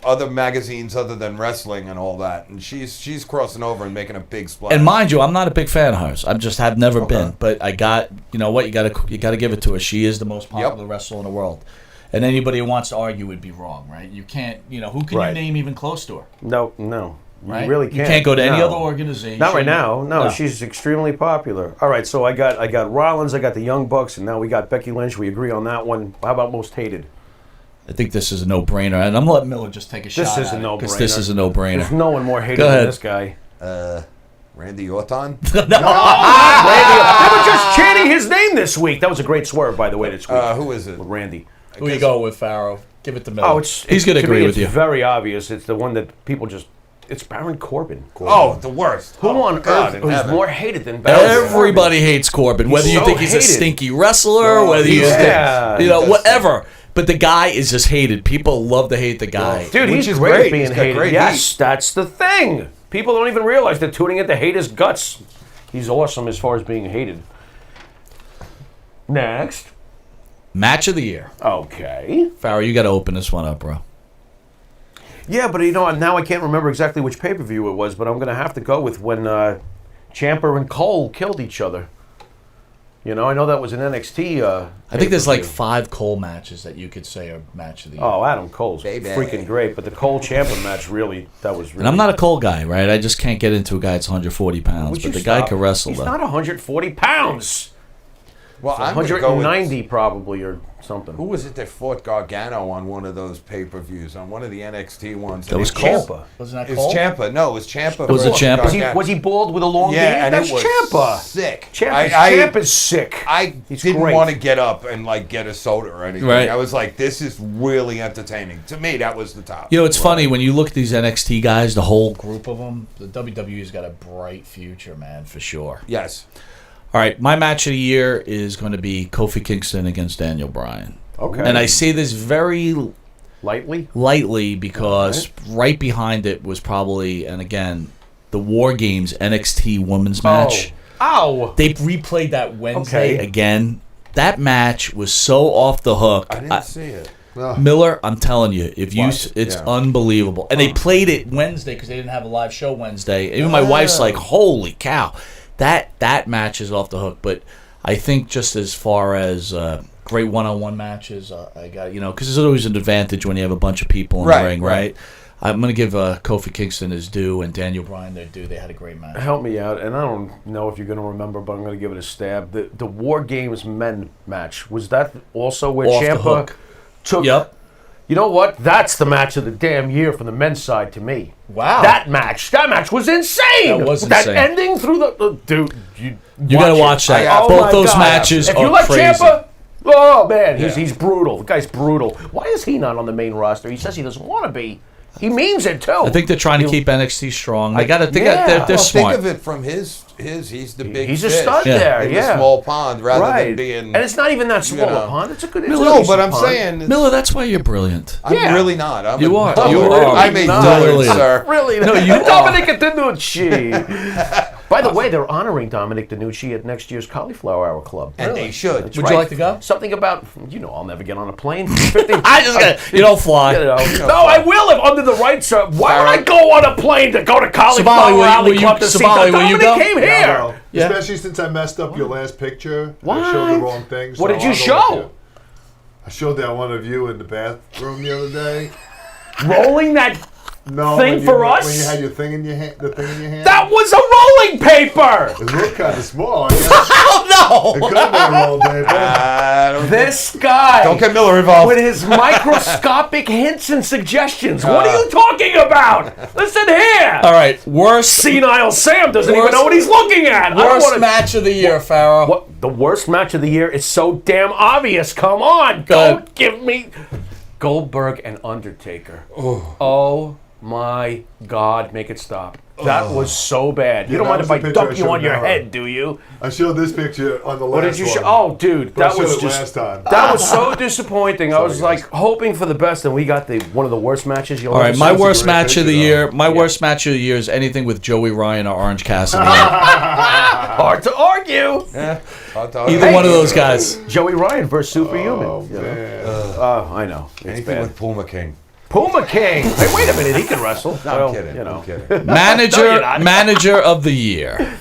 other magazines other than wrestling and all that. And she's crossing over and making a big splash. And mind you, I'm not a big fan of hers. I just have never been. But I got, you know what? You got to give it to her. She is the most popular wrestler in the world. And anybody who wants to argue would be wrong, right? You can't, who can Right. you name even close to her? No. Right? You really can't. You can't go to any No. other organization. Not right now. No, she's extremely popular. All right, so I got Rollins, I got the Young Bucks, and now we got Becky Lynch. We agree on that one. How about most hated? I think this is a no-brainer, and I'm letting Miller just take a shot. This is a no-brainer. Because this is a no-brainer. There's no one more hated Go than ahead. this guy. Randy Orton? Randy, they were just chanting his name this week. That was a great swerve, by the way, this week. Who is it? With Randy. Who you go with, Pharaoh? Give it to Miller. Oh, he's going to to agree me, with you. It's very obvious. It's the one that people just... It's Baron Corbin. Oh, the worst. Who on God earth in is heaven. more hated than Baron Everybody hates Corbin, whether you so think he's a hated. stinky wrestler, whether you think, whatever. But the guy is just hated. People love to hate the guy. Dude, Which he's is great great. at being He's got hated. great Yes, that's the thing. People don't even realize they're tuning in to hate his guts. He's awesome as far as being hated. Next. Match of the year. Okay. Pharaoh, you got to open this one up, bro. Yeah, but you know, now I can't remember exactly which pay-per-view it was, but I'm going to have to go with when Ciampa and Cole killed each other. You know, I know that was an NXT. I think there's like 5 Cole matches that you could say are match of the year. Oh, Adam Cole's freaking great, but the Cole Ciampa match really, that was really... And I'm not a Cole guy, right? I just can't get into a guy that's 140 pounds, Would but you the guy stop? can wrestle, He's though. not 140 pounds. Well, It's I'm gonna go with 190 probably or something. Who was it that fought Gargano on one of those pay-per-views, on one of the NXT ones? That was Cole. Wasn't that It was Ciampa. No, it was Ciampa. Was it versus Ciampa? Gargano. Was he bald with a long beard? Yeah, and That's it was Ciampa. sick. Ciampa's sick. I He's didn't great. want to get up and like get a soda or anything. Right. I was like, this is really entertaining. To me, that was the top. You know, it's funny when you look at these NXT guys, the whole group of them, the WWE's got a bright future, man, for sure. Yes. All right, my match of the year is going to be Kofi Kingston against Daniel Bryan. Okay. And I say this very lightly because right behind it was probably, and again, the War Games NXT Women's match. Ow! They replayed that Wednesday again. That match was so off the hook. I didn't see it. Miller, I'm telling you, if you, Watch it, it's yeah. unbelievable. And they played it Wednesday because they didn't have a live show Wednesday. Even my wife's like, "Holy cow, that match is off the hook." But I think just as far as great one-on-one matches, I got because there's always an advantage when you have a bunch of people in the ring, right? I'm going to give Kofi Kingston his due and Daniel Bryan their due. They had a great match. Help me out, and I don't know if you're going to remember, but I'm going to give it a stab. The War Games men match, was that also where Off the Ciampa hook. took... Yep. You know what? That's the match of the damn year from the men's side to me. Wow. That match was insane. That was That insane. ending through the... Dude, You got to watch that. Oh Both my those God. matches If are you like crazy. Ciampa... Oh, man, he's brutal. The guy's brutal. Why is he not on the main roster? He says he doesn't want to be. He means it, too. I think they're trying to keep NXT strong. They got to. They're Well, smart. think of it from his. He's the big. He's a fish stud there, in yeah. the small pond, rather than being. And it's not even that small know. a pond. It's a good. It's No, a but I'm decent pond. saying it's- Miller, that's why you're brilliant. I'm Yeah. really not. I'm You a are. dullard. You are. I'm a Not. dullard, Really. sir. Really? No, you are. Dominic Danucci. By the way, they're honoring Dominic Danucci at next year's Cauliflower Hour Club. And they should. That's Would right. you like to go? Something about, I'll never get on a plane. I just got. You don't fly. No, I will if under the right circumstances. Why would I go on a plane to go to Cauliflower will Alley you- Club to see Sabali, will you Dominic go? came here? No. Yeah. Especially since I messed up your last picture. What? I showed the wrong thing. What did you I'll go show? with you. I showed that one of you in the bathroom the other day. Rolling that No, thing when for you, us? When you had your thing in your hand, the thing in your hand. That was a rolling paper. It looked kind of small. I guess. Oh It could have been a roll, David. This guy. Don't get Miller involved. With his microscopic hints and suggestions. What are you talking about? Listen here. All right. Worst Senile Sam doesn't even Worst- know what he's looking at. I don't worst wanna- match of the year, Pharaoh. What? The worst match of the year is so damn obvious. Come on. Go Don't ahead. give me... Goldberg and Undertaker. Oh my God. Make it stop. That was so bad. You Yeah, don't that mind was if I the picture I dump you showed on your now. head, do you? I showed this picture on the last What did you one. show? Oh, dude, But I that showed was it just last time. that was so disappointing. I was Sorry, like hoping for the best, and we got one of the worst matches you'll All ever right, see. my a worst great match of the picture, year. My worst match of the year is anything with Joey Ryan or Orange Cassidy. Hard to argue. Either one of those guys. Joey Ryan versus Superhuman. Oh, you know? man. I know. It's Anything bad. with Puma King. Puma King. Hey, wait a minute. He can wrestle. No, Well, I'm kidding. You know. I'm kidding. Manager, No, you're not. manager of the year.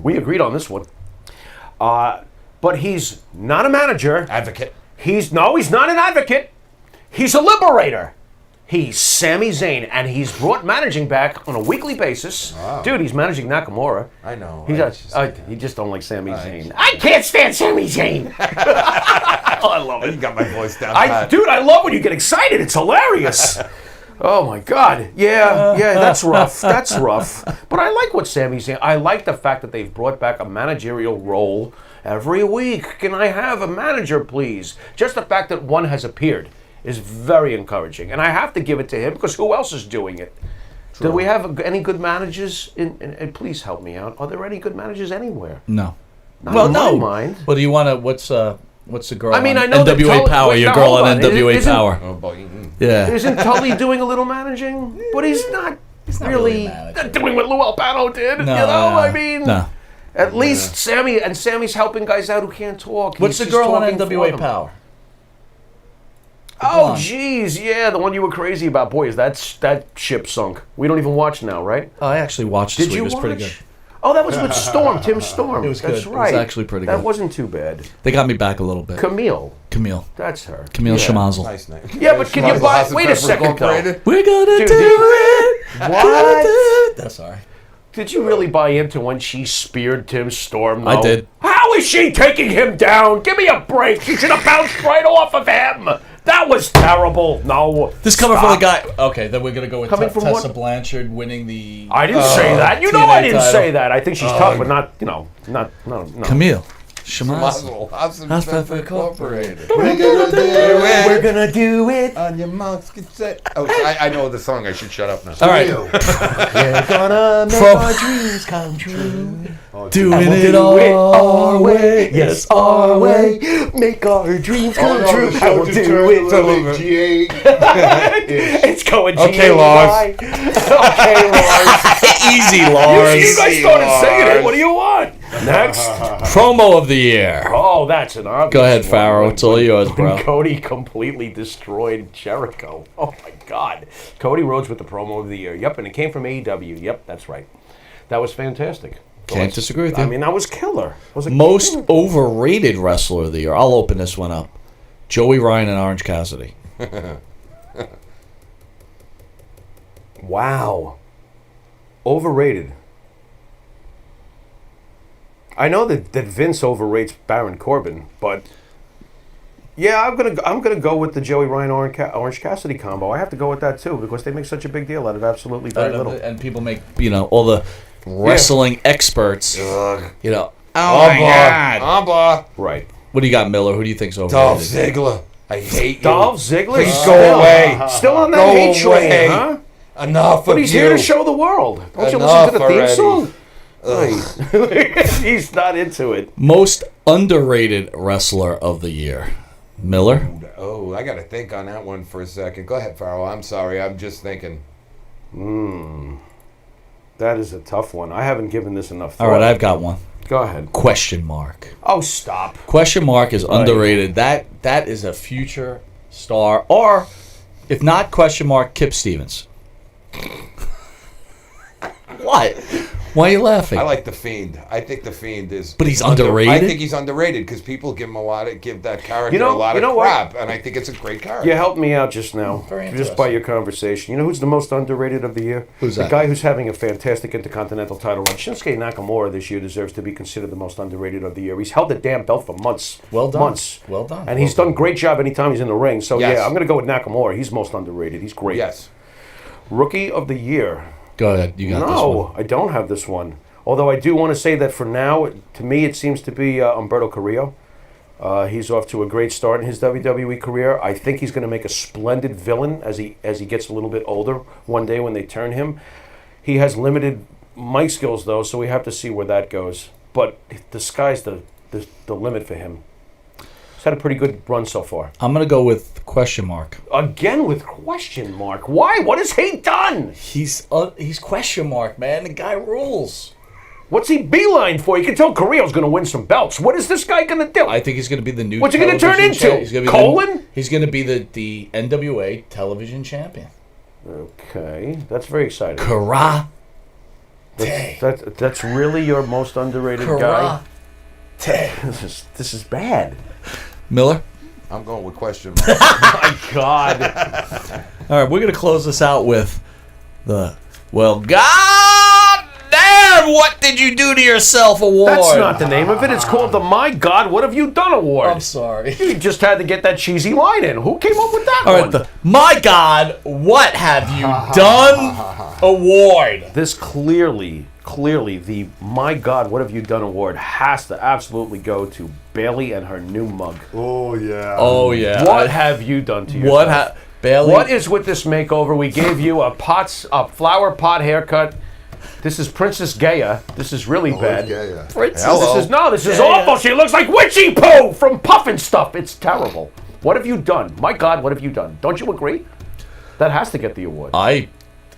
We agreed on this one. But he's not a manager. Advocate. He's not an advocate. He's a liberator. He's Sami Zayn, and he's brought managing back on a weekly basis. Wow. Dude, he's managing Nakamura. I know. He just don't like Sami Zayn. I can't stand Sami Zayn. I love it. You got my voice down pat. Dude, I love when you get excited. It's hilarious. Oh my God. Yeah, that's rough. That's rough. But I like what Sammy's saying. I like the fact that they've brought back a managerial role every week. Can I have a manager, please? Just the fact that one has appeared is very encouraging. And I have to give it to him because who else is doing it? True. Do we have any good managers? And please help me out. Are there any good managers anywhere? No. Not in my mind. Well, do you want to? What's the girl? I mean, on I know that NWA Power. Tully- Your now, girl hold on on. NWA Isn't- Power. Oh boy. Yeah. Isn't Tully doing a little managing? But he's not really doing what Lou Albano did. No, I mean, no. At least Sammy's helping guys out who can't talk. What's He's the just girl on talking for NWA them. Power? Oh, jeez, yeah, the one you were crazy about. Boy, is that ship sunk. We don't even watch now, right? Oh, I actually watched this Did week. you It was watch? pretty good. Oh, that was with Storm, Tim Storm. It was That's good. right. It was actually pretty good. That wasn't too bad. They got me back a little bit. Camille. That's her. Camille Schmazel. Nice name. Yeah, but can you buy... Wait a second, though. We're gonna Dude, do it. What? That's sorry. Did you really buy into when she speared Tim Storm, though? I did. How is she taking him down? Give me a break. She should have bounced right off of him. That was terrible. No. This coming from the guy. Okay, then we're gonna go with Coming from Tessa what? Blanchard winning the. I didn't say that. You know TNA I didn't title. say that. I think she's tough, but not, no. Camille Schmazel. House Incorporated. We're gonna do it. We're gonna do it. On your mom's cassette. Oh, I know the song. I should shut up now. All right. We're gonna make our dreams come true. Doing it our way. Yes, our way. Make our dreams come true. I will do it. It's going Okay, G-A-Y. Lars. Okay, Lars. Easy, Lars. You guys started singing it. What do you want? Next. Promo of the year. Oh, that's an obvious Go ahead, one. Farrow. It's all yours, bro. Cody completely destroyed Jericho. Oh, my God. Cody Rhodes with the promo of the year. Yep, and it came from AEW. Yep, that's right. That was fantastic. Can't disagree with you. I mean, that was killer. Was Most overrated wrestler of the year. I'll open this one up. Joey Ryan and Orange Cassidy. Wow. Overrated. I know that Vince overrates Baron Corbin, but yeah, I'm gonna go with the Joey Ryan Orange Cassidy combo. I have to go with that too because they make such a big deal out of absolutely very little. And people make all the wrestling experts. Ugh. Oh my God. Right. What do you got, Miller? Who do you think's overrated? Dolph Ziggler. I hate you. Dolph Ziggler? Please Still- go away. Still on that Go hate train, away. huh? Enough But of he's you. here to show the world. Don't you Enough listen to the theme already. song? He's not into it. Most underrated wrestler of the year. Miller? Oh, I got to think on that one for a second. Go ahead, Farrell. I'm sorry. I'm just thinking. That is a tough one. I haven't given this enough thought. All right, I've got one. Go ahead. Question mark. Oh, stop. Question mark is underrated. That is a future star. Or, if not question mark, Kip Stevens. What? Why are you laughing? I like The Fiend. I think The Fiend is... But he's underrated? I think he's underrated because people give that character a lot of crap, and I think it's a great character. You helped me out just now, Very just by your conversation. You know who's the most underrated of the year? Who's that? The guy who's having a fantastic Intercontinental title run. Shinsuke Nakamura this year deserves to be considered the most underrated of the year. He's held the damn belt for months. Well done. Months. Well done. And he's done a great job anytime he's in the ring. So, Yes. yeah, I'm going to go with Nakamura. He's most underrated. He's great. Yes. Rookie of the year. Go ahead. You got this one. No, I don't have this one. Although I do want to say that for now, to me, it seems to be Humberto Carrillo. He's off to a great start in his WWE career. I think he's going to make a splendid villain as he gets a little bit older one day when they turn him. He has limited mic skills, though, so we have to see where that goes. But the sky's the limit for him. He's had a pretty good run so far. I'm going to go with question mark. Again with question mark. Why? What has he done? He's question mark, man. The guy rules. What's he beeline for? You can tell Carrillo's going to win some belts. What is this guy going to do? I think he's going to be the new. What's he going to turn television into? He's gonna be Colin? He's going to be the NWA television champion. Okay, that's very exciting. Karate. That's really your most underrated guy. This is bad. Miller. I'm going with question mark. My God. All right, we're going to close this out with the God damn God, What Did You Do to Yourself award. That's not the name of it. It's called the My God, What Have You Done award. I'm sorry. You just had to get that cheesy line in. Who came up with that All one? right, the My God, What Have You Done award. This clearly, the My God, What Have You Done award has to absolutely go to Bailey and her new mug. Oh yeah. Oh, yeah. What have you done to yourself? Bailey? What is with this makeover? We gave you a flower pot haircut. This is Princess Gaia. This is really bad. Yeah. Princess? This is awful. She looks like Witchy Poo from Puffin Stuff. It's terrible. What have you done? My God, what have you done? Don't you agree? That has to get the award.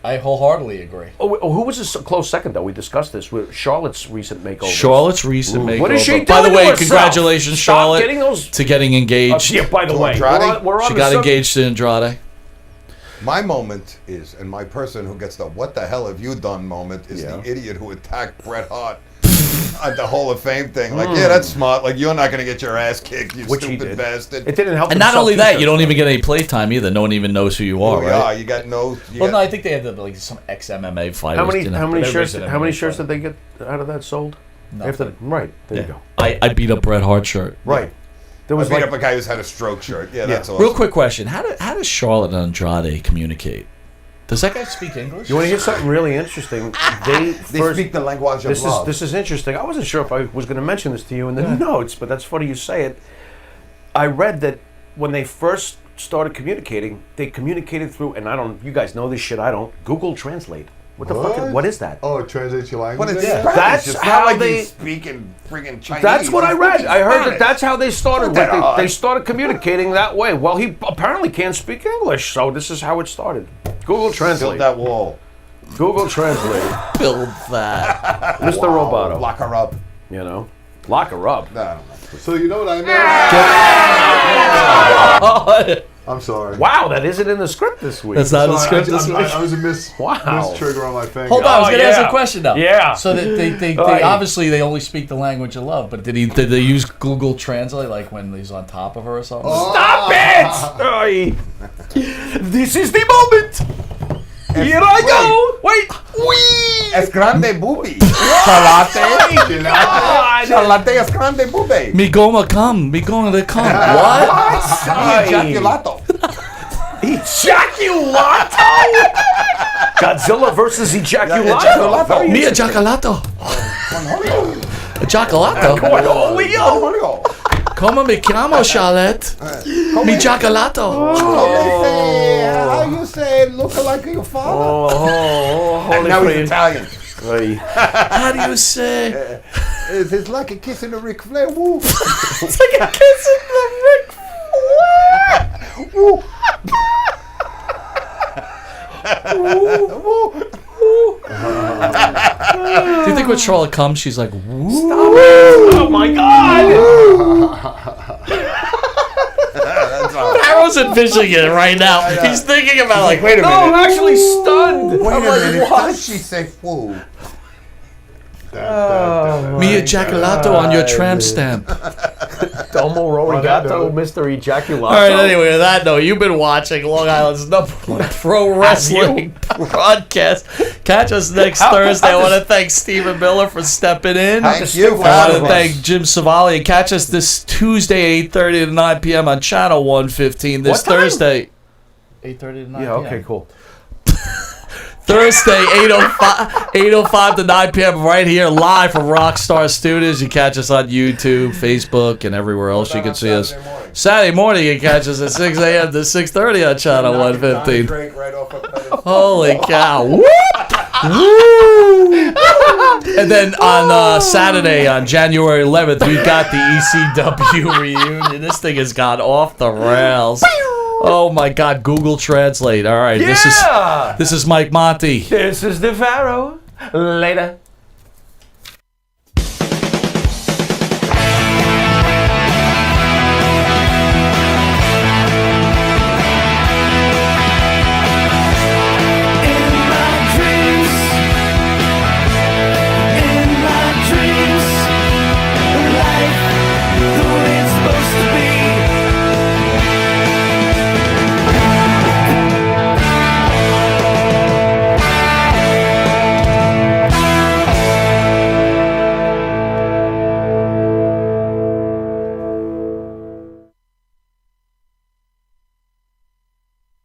I wholeheartedly agree. Oh, who was a close second, though? We discussed this with Charlotte's recent makeover. Charlotte's recent makeover. What is she doing By the to way, herself? congratulations, Stop Charlotte, getting those- to getting engaged. Yeah, by the To way, Andrade? we're on She the got subject. engaged to Andrade. My moment is, and my person who gets the "What the hell have you done" moment is Yeah. the idiot who attacked Bret Hart at the Hall of Fame thing. Like, yeah, that's smart. Like, you're not gonna get your ass kicked, you Which he stupid did. bastard. It didn't help. And not himself only too, that, sir. you don't even get any playtime either. No one even knows who you are, Here we are. right? You got no. Well, no, I think they had like some ex-MMA fighters. How many you know, how many but shirts? everybody's an How many MMA shirts fighter. did they get out of that sold? Nothing. Right there you Yeah. go. I beat up Bret Hart shirt. Right. There I was beat like up a guy who's had a stroke shirt. Yeah, that's awesome. Real quick question: How does Charlotte and Andrade communicate? Does that guy speak English? You want to hear something really interesting? They speak the language of love. This is interesting. I wasn't sure if I was going to mention this to you in the notes, but that's funny you say it. I read that when they first started communicating, they communicated through, and you guys know this shit, I don't, Google Translate. What the fuck? What is that? Oh, it translates your language. But it's there? Spanish. That's it's how not like they- he's speaking friggin' Chinese. That's what I He's read. speaking I heard that Spanish. that's how they started. Not that odd. They started communicating that way. Well, he apparently can't speak English, so this is how it started. Google Build Translate. that wall. Google Translate. Build that. Mr. Roboto. Lock her up. You know, lock her up. No, I don't know. So you know what I meant? I'm sorry. Wow, that isn't in the script this week. That's not in the Sorry, script this week. I was a miss trigger on my finger. Hold on, I was Oh, going to ask yeah. a question now. Yeah. So they Oh, yeah. obviously they only speak the language of love, but did they use Google Translate like when he's on top of her or something? Stop it! Oy. This is the moment. Here I go. Wait. Wee. Es grande booby. Charlate. God. Charlate es grande booby. Me gonna come. Me gonna come. What? Ejaculato. Ejaculato. Godzilla versus Ejaculato. Ejaculato. Very Me interesting. ejaculato. Con Ejaculato. Julio. Como me llamo, Charlotte? Me ejaculato. How you say look like your father? Oh, And now he's Italian. How do you say? It's like a kiss in a Ric Flair. Woo. It's like a kiss in the Ric Flair. Woo. Do you think when Charlotte comes, she's like, woo? Oh my God! Arrow's envisioning it right now. He's thinking about like, wait a No, minute. I'm actually stunned. Wait I'm a like, minute. what? How did she say woo? Me ejaculato on your tramp stamp. Domo Rorigato, Mr. Ejaculato. All right, anyway, with that note, you've been watching Long Island's number one pro wrestling broadcast. Catch us next Thursday. I want to thank Stephen Miller for stepping in. Thank you for I want having to us. thank Jim Savali. And catch us this Tuesday, 8:30 to 9 p.m. on Channel 115. This What time? Thursday. 8:30 to 9 Yeah, p.m. okay, cool. Thursday, 8:05 to 9 p.m. right here live from Rockstar Studios. You catch us on YouTube, Facebook, and everywhere else you can see us. Saturday morning, you catch us at 6 a.m. to 6:30 on Channel 115. Holy cow. Woo! Woo! And then on Saturday, on January 11th, we've got the ECW reunion. This thing has gone off the rails. Oh my God! Google Translate. All right, Yeah! this is Mike Monty. This is the Pharaoh. Later.